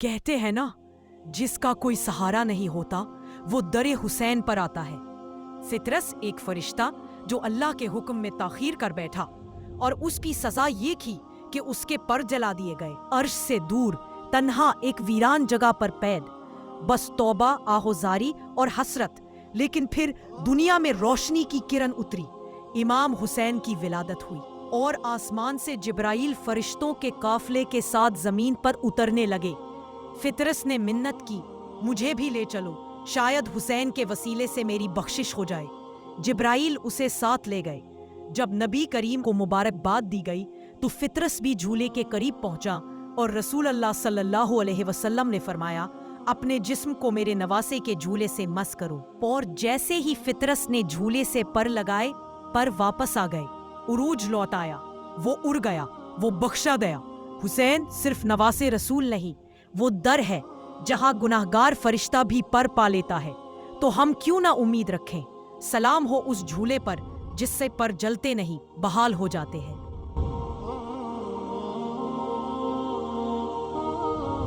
کہتے ہیں نا، جس کا کوئی سہارا نہیں ہوتا وہ در حسین پر آتا ہے۔ فطرس ایک فرشتہ جو اللہ کے حکم میں تاخیر کر بیٹھا، اور اس کی سزا یہ تھی کہ اس کے پر جلا دیے گئے۔ عرش سے دور تنہا ایک ویران جگہ پر پید، بس توبہ، آہوزاری اور حسرت، لیکن پھر دنیا میں روشنی کی کرن اتری۔ امام حسین کی ولادت ہوئی اور آسمان سے جبرائیل فرشتوں کے قافلے کے ساتھ زمین پر اترنے لگے۔ فطرس نے منت کی، مجھے بھی لے چلو، شاید حسین کے وسیلے سے میری بخشش ہو جائے۔ جبرائیل اسے ساتھ لے گئے۔ جب نبی کریم کو مبارکباد دی گئی تو فطرس بھی جھولے کے قریب پہنچا، اور رسول اللہ صلی اللہ علیہ وسلم نے فرمایا، اپنے جسم کو میرے نواسے کے جھولے سے مس کرو۔ اور جیسے ہی فطرس نے جھولے سے پر لگائے، پر واپس آ گئے، عروج لوٹ آیا، وہ اڑ گیا، وہ بخشا گیا۔ حسین صرف نواسے رسول نہیں، وہ در ہے جہاں گناہگار فرشتہ بھی پر پا لیتا ہے۔ تو ہم کیوں نہ امید رکھیں؟ سلام ہو اس جھولے پر جس سے پر جلتے نہیں، بحال ہو جاتے ہیں۔